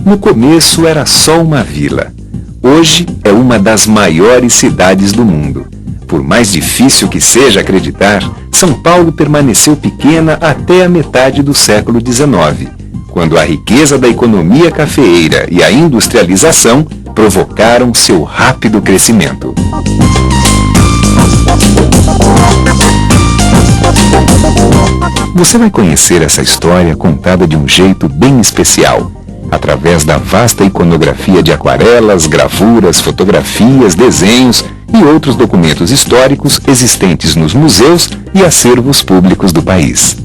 No começo era só uma vila. Hoje é uma das maiores cidades do mundo. Por mais difícil que seja acreditar, São Paulo permaneceu pequena até a metade do século XIX, quando a riqueza da economia cafeeira e a industrialização provocaram seu rápido crescimento. Você vai conhecer essa história contada de um jeito bem especial, através da vasta iconografia de aquarelas, gravuras, fotografias, desenhos e outros documentos históricos existentes nos museus e acervos públicos do país.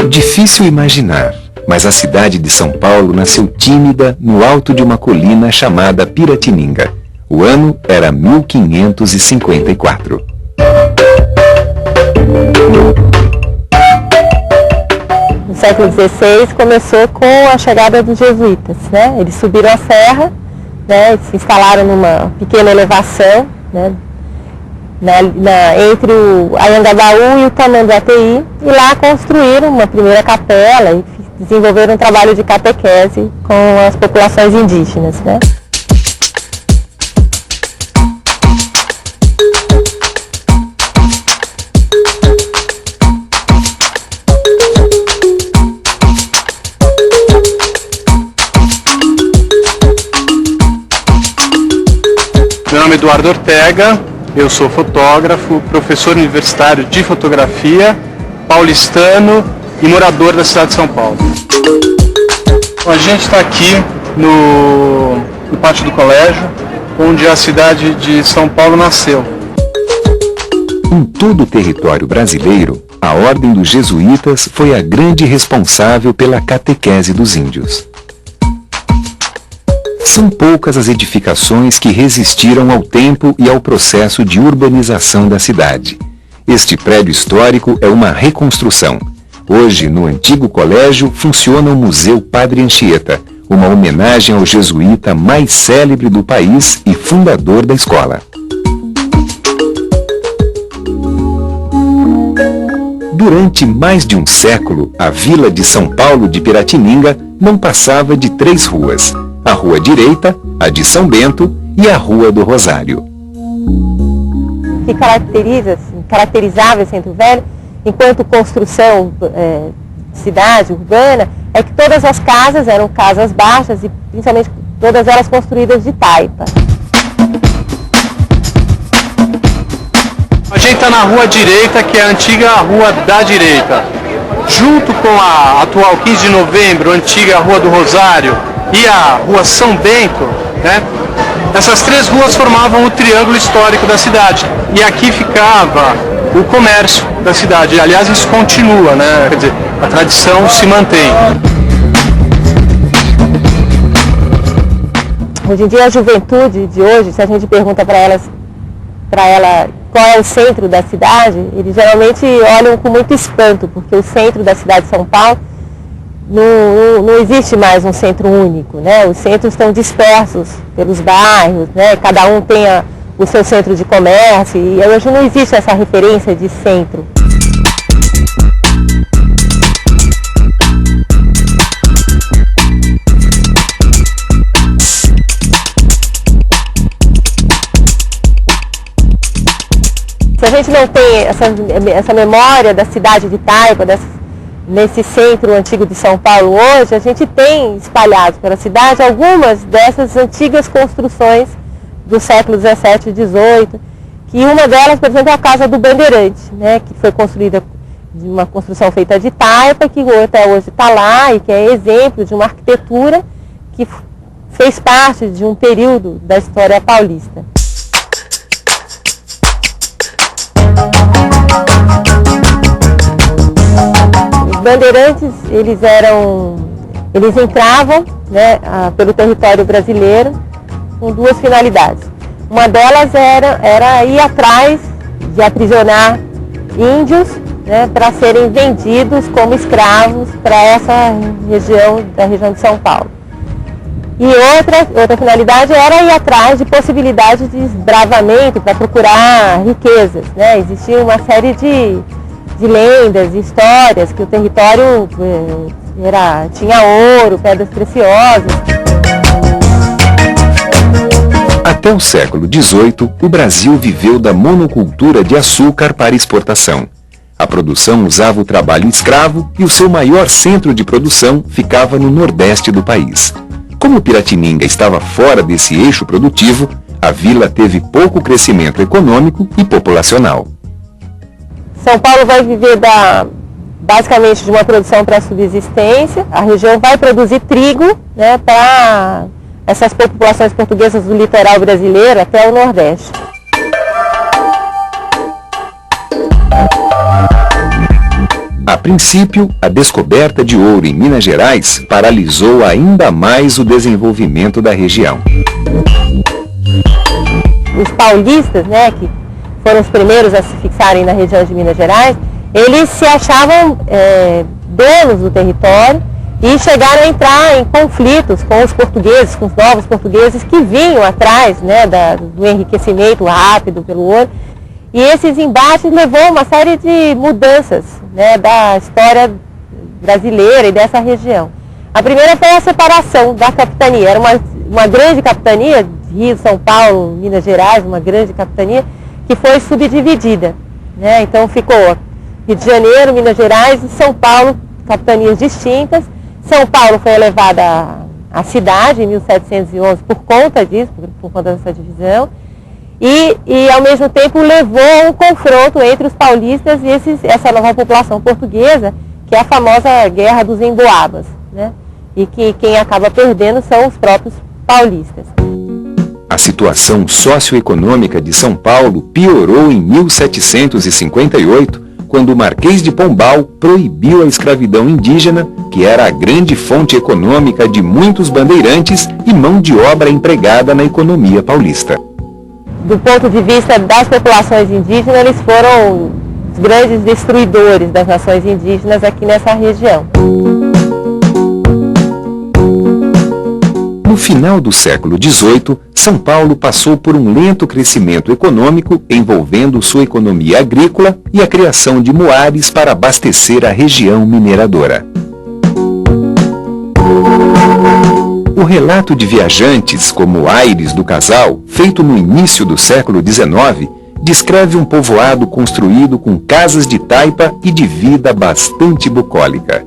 Difícil imaginar, mas a cidade de São Paulo nasceu tímida no alto de uma colina chamada Piratininga. O ano era 1554. No século XVI começou com a chegada dos jesuítas, né? Eles subiram a serra, né? Se instalaram numa pequena elevação, né? Entre o Anhangabaú e o Tamanduateí, e lá construíram uma primeira capela e desenvolveram um trabalho de catequese com as populações indígenas, né? Meu nome é Eduardo Ortega. Eu sou fotógrafo, professor universitário de fotografia, paulistano e morador da cidade de São Paulo. A gente está aqui no pátio do colégio, onde a cidade de São Paulo nasceu. Em todo o território brasileiro, a Ordem dos Jesuítas foi a grande responsável pela catequese dos índios. São poucas as edificações que resistiram ao tempo e ao processo de urbanização da cidade. Este prédio histórico é uma reconstrução. Hoje, no antigo colégio, funciona o Museu Padre Anchieta, uma homenagem ao jesuíta mais célebre do país e fundador da escola. Durante mais de um século, a vila de São Paulo de Piratininga não passava de 3 ruas. A Rua Direita, a de São Bento e a Rua do Rosário. O que caracterizava esse Centro Velho, enquanto construção cidade urbana, é que todas as casas eram casas baixas e principalmente todas elas construídas de taipa. A gente está na Rua Direita, que é a antiga Rua da Direita. Junto com a atual 15 de novembro, antiga Rua do Rosário, e a Rua São Bento, né? Essas 3 ruas formavam o triângulo histórico da cidade. E aqui ficava o comércio da cidade. Aliás, isso continua, né? Quer dizer, a tradição se mantém. Hoje em dia, a juventude de hoje, se a gente pergunta para ela qual é o centro da cidade, eles geralmente olham com muito espanto, porque o centro da cidade de São Paulo não existe mais um centro único, né? Os centros estão dispersos pelos bairros, né? Cada um tem o seu centro de comércio e hoje não existe essa referência de centro. Se a gente não tem essa memória da cidade de Taipa, nesse centro antigo de São Paulo hoje, a gente tem espalhados pela cidade algumas dessas antigas construções do século XVII e XVIII, que uma delas, por exemplo, é a Casa do Bandeirante, né, que foi construída de uma construção feita de taipa, que até hoje está lá e que é exemplo de uma arquitetura que fez parte de um período da história paulista. Bandeirantes, eles entravam, né, pelo território brasileiro com 2 finalidades. Uma delas era ir atrás de aprisionar índios, né, para serem vendidos como escravos para essa região, da região de São Paulo. E outra finalidade era ir atrás de possibilidades de desbravamento para procurar riquezas, né? Existia uma série de lendas, de histórias que o território tinha ouro, pedras preciosas. Até o século XVIII, o Brasil viveu da monocultura de açúcar para exportação. A produção usava o trabalho escravo e o seu maior centro de produção ficava no nordeste do país. Como Piratininga estava fora desse eixo produtivo, a vila teve pouco crescimento econômico e populacional. São Paulo vai viver basicamente de uma produção para subsistência. A região vai produzir trigo, né, para essas populações portuguesas do litoral brasileiro até o Nordeste. A princípio, a descoberta de ouro em Minas Gerais paralisou ainda mais o desenvolvimento da região. Os paulistas, né, que foram os primeiros a se fixarem na região de Minas Gerais, eles se achavam donos do território e chegaram a entrar em conflitos com os portugueses, com os novos portugueses que vinham atrás, né, do enriquecimento rápido pelo ouro. E esses embates levou a uma série de mudanças, né, da história brasileira e dessa região. A primeira foi a separação da capitania. Era uma grande capitania, Rio, São Paulo, Minas Gerais, uma grande capitania, que foi subdividida, né? Então ficou Rio de Janeiro, Minas Gerais e São Paulo, capitanias distintas. São Paulo foi elevada à cidade em 1711 por conta disso, por conta dessa divisão. E ao mesmo tempo levou a um confronto entre os paulistas e essa nova população portuguesa, que é a famosa Guerra dos Emboabas, né? E que quem acaba perdendo são os próprios paulistas. A situação socioeconômica de São Paulo piorou em 1758, quando o Marquês de Pombal proibiu a escravidão indígena, que era a grande fonte econômica de muitos bandeirantes e mão de obra empregada na economia paulista. Do ponto de vista das populações indígenas, eles foram os grandes destruidores das nações indígenas aqui nessa região. No final do século XVIII, São Paulo passou por um lento crescimento econômico envolvendo sua economia agrícola e a criação de moares para abastecer a região mineradora. O relato de viajantes, como Aires do Casal, feito no início do século XIX, descreve um povoado construído com casas de taipa e de vida bastante bucólica.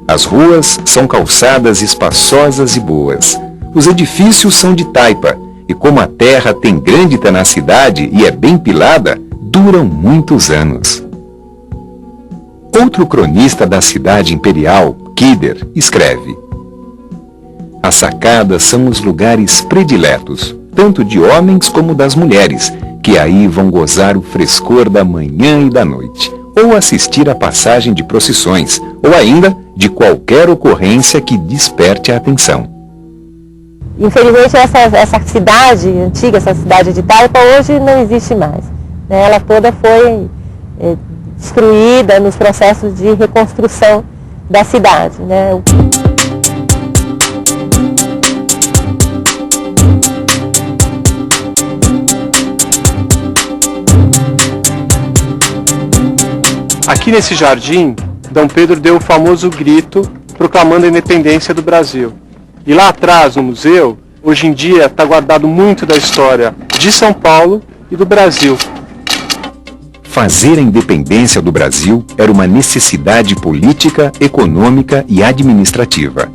As ruas são calçadas espaçosas e boas. Os edifícios são de taipa e, como a terra tem grande tenacidade e é bem pilada, duram muitos anos. Outro cronista da cidade imperial, Quider, escreve: as sacadas são os lugares prediletos, tanto de homens como das mulheres, que aí vão gozar o frescor da manhã e da noite, ou assistir à passagem de procissões, ou ainda de qualquer ocorrência que desperte a atenção. Infelizmente essa cidade antiga, essa cidade de Taipa, hoje não existe mais, né? Ela toda foi destruída nos processos de reconstrução da cidade, né? Aqui nesse jardim, Dom Pedro deu o famoso grito proclamando a independência do Brasil. E lá atrás, no museu, hoje em dia está guardado muito da história de São Paulo e do Brasil. Fazer a independência do Brasil era uma necessidade política, econômica e administrativa.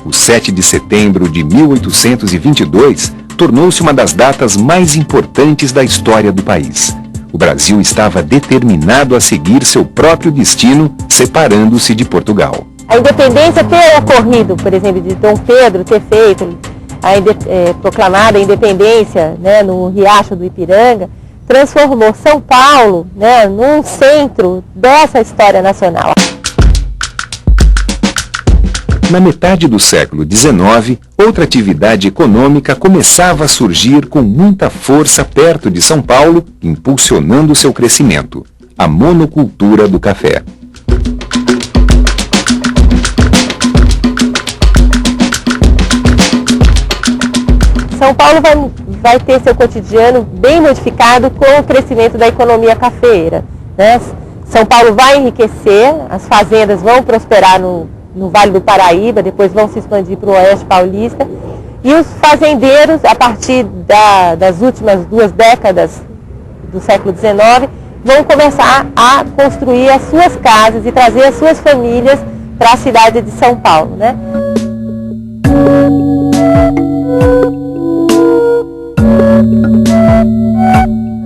O 7 de setembro de 1822 tornou-se uma das datas mais importantes da história do país. O Brasil estava determinado a seguir seu próprio destino, separando-se de Portugal. A independência ter ocorrido, por exemplo, de Dom Pedro ter feito proclamada a independência, né, no Riacho do Ipiranga, transformou São Paulo, né, num centro dessa história nacional. Na metade do século XIX, outra atividade econômica começava a surgir com muita força perto de São Paulo, impulsionando seu crescimento: a monocultura do café. São Paulo vai ter seu cotidiano bem modificado com o crescimento da economia cafeeira, né? São Paulo vai enriquecer, as fazendas vão prosperar no Vale do Paraíba, depois vão se expandir para o Oeste Paulista, e os fazendeiros, a partir das últimas 2 décadas do século XIX, vão começar a construir as suas casas e trazer as suas famílias para a cidade de São Paulo, né?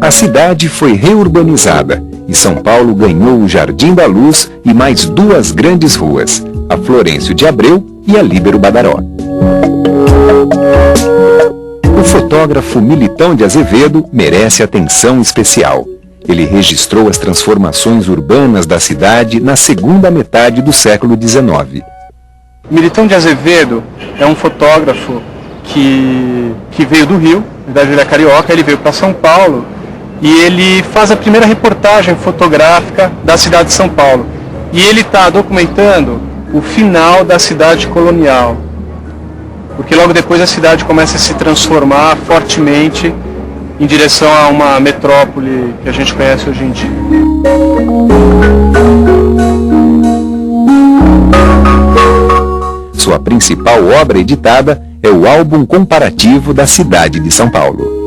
A cidade foi reurbanizada e São Paulo ganhou o Jardim da Luz e mais 2 grandes ruas, a Florencio de Abreu e a Líbero Badaró. O fotógrafo Militão de Azevedo merece atenção especial. Ele registrou as transformações urbanas da cidade na segunda metade do século XIX. Militão de Azevedo é um fotógrafo que veio do Rio, na verdade ele é carioca, ele veio para São Paulo e ele faz a primeira reportagem fotográfica da cidade de São Paulo. E ele está documentando o final da cidade colonial, porque logo depois a cidade começa a se transformar fortemente em direção a uma metrópole que a gente conhece hoje em dia. Sua principal obra editada é o álbum comparativo da cidade de São Paulo.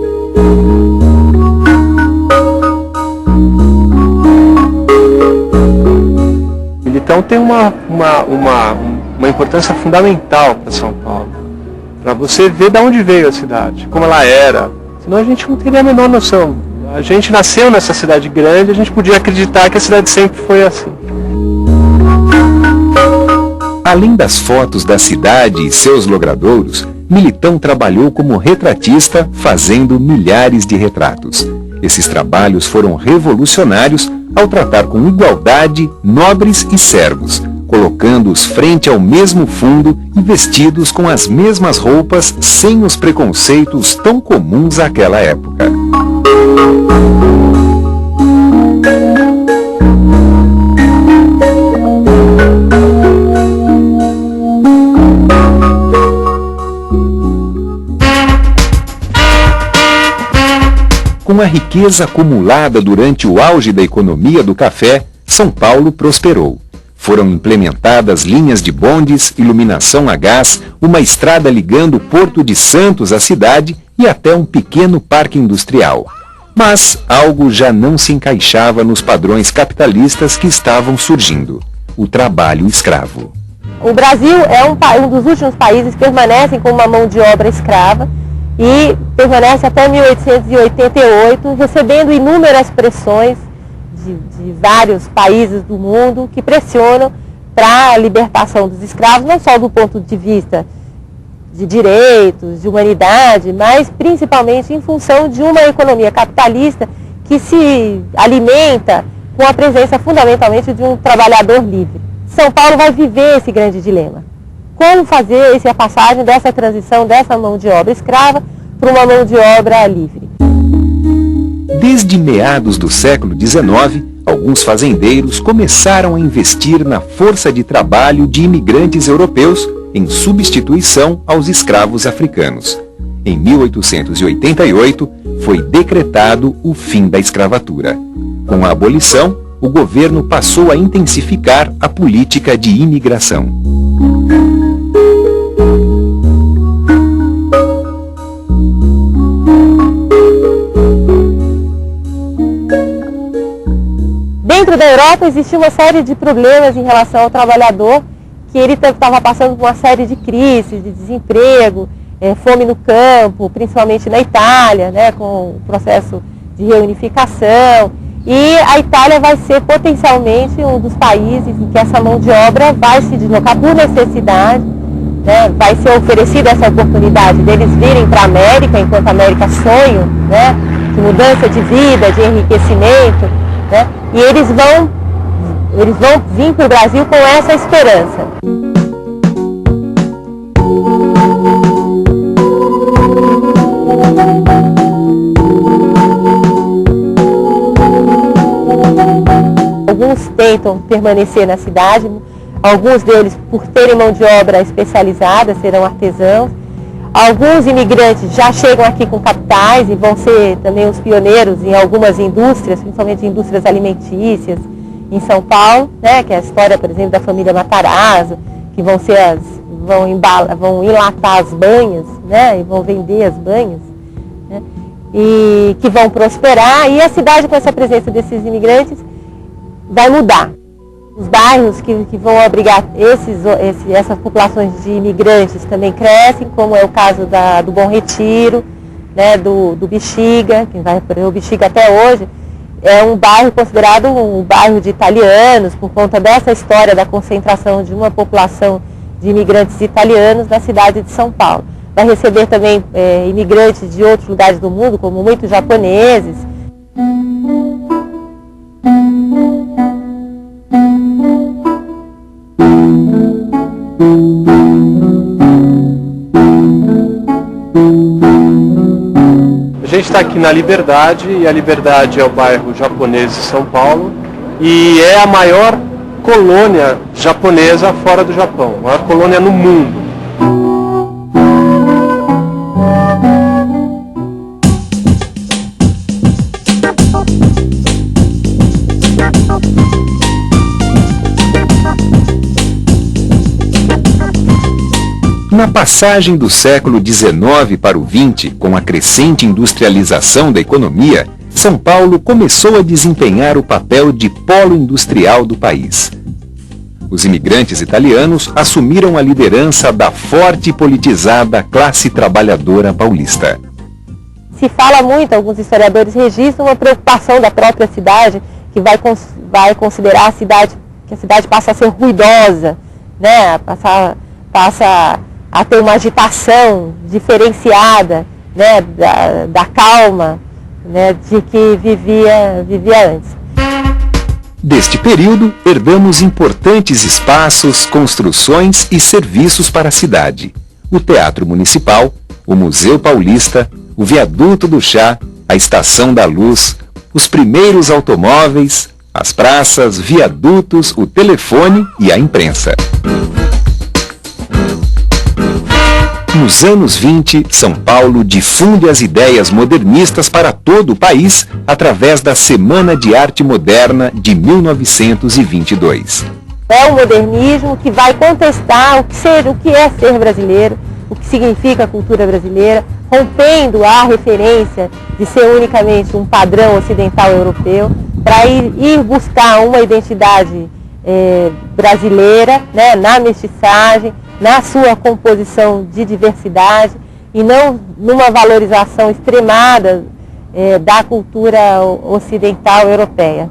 Então tem uma importância fundamental para São Paulo, para você ver de onde veio a cidade, como ela era, senão a gente não teria a menor noção. A gente nasceu nessa cidade grande, a gente podia acreditar que a cidade sempre foi assim. Além das fotos da cidade e seus logradouros, Militão trabalhou como retratista, fazendo milhares de retratos. Esses trabalhos foram revolucionários ao tratar com igualdade nobres e servos, colocando-os frente ao mesmo fundo e vestidos com as mesmas roupas, sem os preconceitos tão comuns àquela época. Com a riqueza acumulada durante o auge da economia do café, São Paulo prosperou. Foram implementadas linhas de bondes, iluminação a gás, uma estrada ligando o Porto de Santos à cidade e até um pequeno parque industrial. Mas algo já não se encaixava nos padrões capitalistas que estavam surgindo: o trabalho escravo. O Brasil é um dos últimos países que permanecem com uma mão de obra escrava e permanece até 1888, recebendo inúmeras pressões de vários países do mundo que pressionam para a libertação dos escravos, não só do ponto de vista de direitos, de humanidade, mas principalmente em função de uma economia capitalista que se alimenta com a presença fundamentalmente de um trabalhador livre. São Paulo vai viver esse grande dilema. Como fazer a passagem dessa transição, dessa mão de obra escrava para uma mão de obra livre? Desde meados do século XIX, alguns fazendeiros começaram a investir na força de trabalho de imigrantes europeus em substituição aos escravos africanos. Em 1888, foi decretado o fim da escravatura. Com a abolição, o governo passou a intensificar a política de imigração. Dentro da Europa existia uma série de problemas em relação ao trabalhador, que ele estava passando por uma série de crises, de desemprego, fome no campo, principalmente na Itália, né, com o processo de reunificação. E a Itália vai ser potencialmente um dos países em que essa mão de obra vai se deslocar por necessidade, né, vai ser oferecida essa oportunidade deles virem para a América, enquanto a América sonho, né, de mudança de vida, de enriquecimento, né, e eles vão vir para o Brasil com essa esperança. alguns tentam permanecer na cidade, alguns deles por terem mão de obra especializada, serão artesãos. Alguns imigrantes já chegam aqui com capitais e vão ser também os pioneiros em algumas indústrias, principalmente indústrias alimentícias em São Paulo, né, que é a história, por exemplo, da família Matarazzo, que vão enlatar as banhas, né, e vão vender as banhas, né, e que vão prosperar. E a cidade, com essa presença desses imigrantes, vai mudar. Os bairros que vão abrigar essas populações de imigrantes também crescem, como é o caso do Bom Retiro, né, do Bexiga, que vai para o Bexiga até hoje. É um bairro considerado um bairro de italianos, por conta dessa história da concentração de uma população de imigrantes italianos na cidade de São Paulo. Vai receber também imigrantes de outros lugares do mundo, como muitos japoneses. A gente está aqui na Liberdade, e a Liberdade é o bairro japonês de São Paulo, e é a maior colônia japonesa fora do Japão, a maior colônia no mundo. Na passagem do século XIX para o XX, com a crescente industrialização da economia, São Paulo começou a desempenhar o papel de polo industrial do país. Os imigrantes italianos assumiram a liderança da forte e politizada classe trabalhadora paulista. Se fala muito, alguns historiadores registram uma preocupação da própria cidade, que vai considerar que a cidade passa a ser ruidosa, né? Passa a ter uma agitação diferenciada, né, da calma, né, de que vivia antes. Deste período, herdamos importantes espaços, construções e serviços para a cidade. O Teatro Municipal, o Museu Paulista, o Viaduto do Chá, a Estação da Luz, os primeiros automóveis, as praças, viadutos, o telefone e a imprensa. Nos anos 20, São Paulo difunde as ideias modernistas para todo o país através da Semana de Arte Moderna de 1922. É um modernismo que vai contestar o que é ser brasileiro, o que significa a cultura brasileira, rompendo a referência de ser unicamente um padrão ocidental europeu, para ir buscar uma identidade brasileira, né, na mestiçagem, na sua composição de diversidade, e não numa valorização extremada da cultura ocidental europeia.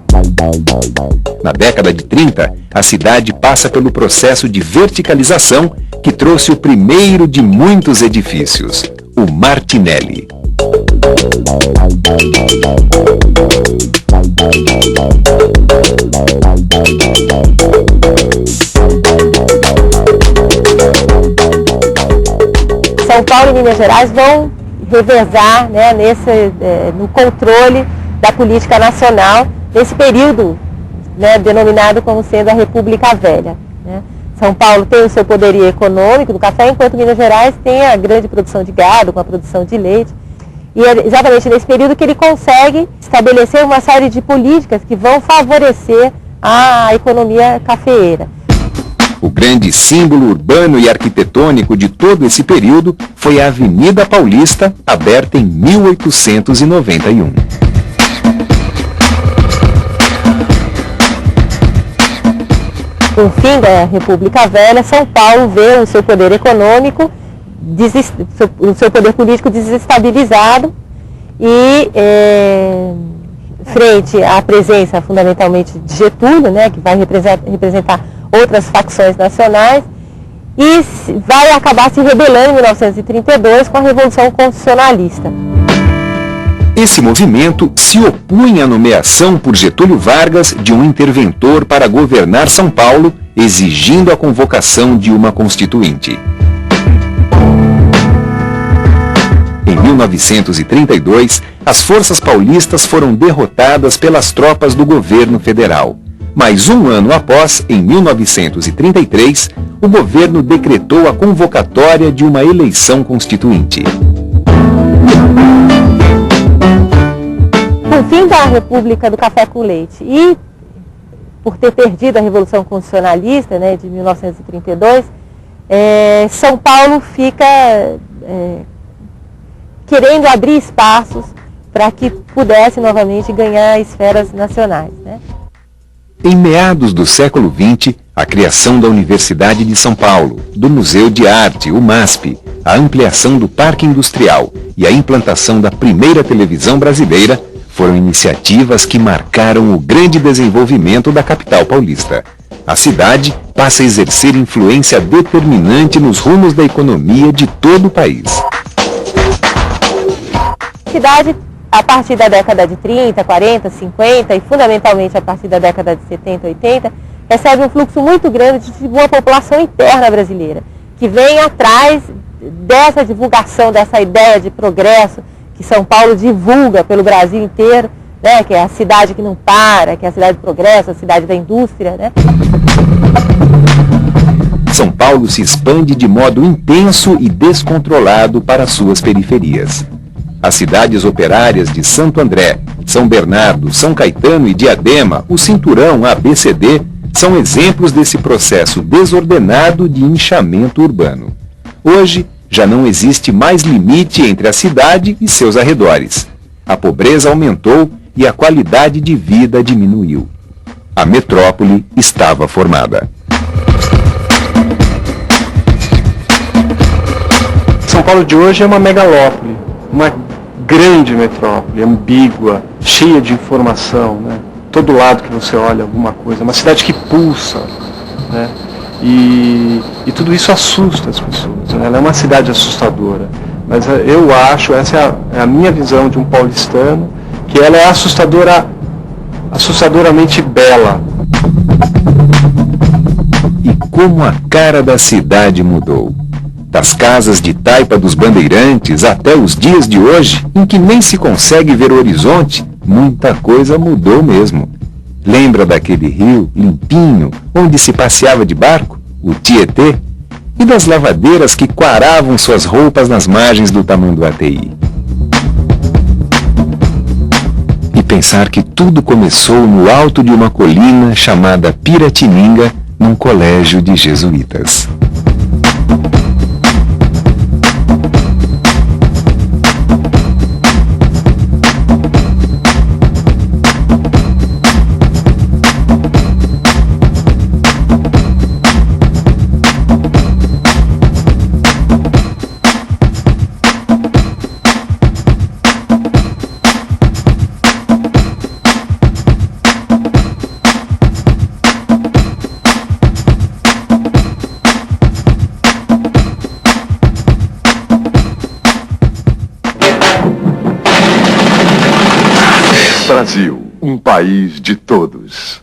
Na década de 30, a cidade passa pelo processo de verticalização que trouxe o primeiro de muitos edifícios, o Martinelli. São Paulo e Minas Gerais vão revezar, né, no controle da política nacional nesse período, né, denominado como sendo a República Velha, né. São Paulo tem o seu poderio econômico do café, enquanto Minas Gerais tem a grande produção de gado, com a produção de leite. E é exatamente nesse período que ele consegue estabelecer uma série de políticas que vão favorecer a economia cafeeira. O grande símbolo urbano e arquitetônico de todo esse período foi a Avenida Paulista, aberta em 1891. Com o fim da República Velha, São Paulo vê o seu poder econômico, o seu poder político desestabilizado e, frente à presença fundamentalmente de Getúlio, né, que vai representar outras facções nacionais, e vai acabar se rebelando em 1932 com a Revolução Constitucionalista. Esse movimento se opunha à nomeação por Getúlio Vargas de um interventor para governar São Paulo, exigindo a convocação de uma constituinte. Em 1932, as forças paulistas foram derrotadas pelas tropas do governo federal. Mas um ano após, em 1933, o governo decretou a convocatória de uma eleição constituinte. Com o fim da República do Café com Leite e por ter perdido a Revolução Constitucionalista, né, de 1932, São Paulo fica querendo abrir espaços para que pudesse novamente ganhar esferas nacionais, né? Em meados do século XX, a criação da Universidade de São Paulo, do Museu de Arte, o MASP, a ampliação do Parque Industrial e a implantação da primeira televisão brasileira foram iniciativas que marcaram o grande desenvolvimento da capital paulista. A cidade passa a exercer influência determinante nos rumos da economia de todo o país. A cidade, a partir da década de 30, 40, 50 e fundamentalmente a partir da década de 70, 80, recebe um fluxo muito grande de uma população interna brasileira, que vem atrás dessa divulgação, dessa ideia de progresso que São Paulo divulga pelo Brasil inteiro, né, que é a cidade que não para, que é a cidade do progresso, a cidade da indústria, né? São Paulo se expande de modo intenso e descontrolado para suas periferias. As cidades operárias de Santo André, São Bernardo, São Caetano e Diadema, o cinturão ABCD, são exemplos desse processo desordenado de inchamento urbano. Hoje, já não existe mais limite entre a cidade e seus arredores. A pobreza aumentou e a qualidade de vida diminuiu. A metrópole estava formada. São Paulo de hoje é uma megalópole, uma grande metrópole, ambígua, cheia de informação, né? Todo lado que você olha alguma coisa, uma cidade que pulsa, né? E tudo isso assusta as pessoas, né? Ela é uma cidade assustadora, mas eu acho, essa é a minha visão de um paulistano, que ela é assustadoramente bela. E como a cara da cidade mudou. Das casas de taipa dos bandeirantes até os dias de hoje, em que nem se consegue ver o horizonte, muita coisa mudou mesmo. Lembra daquele rio limpinho, onde se passeava de barco, o Tietê? E das lavadeiras que quaravam suas roupas nas margens do Tamanduateí? E pensar que tudo começou no alto de uma colina chamada Piratininga, num colégio de jesuítas. Brasil, um país de todos.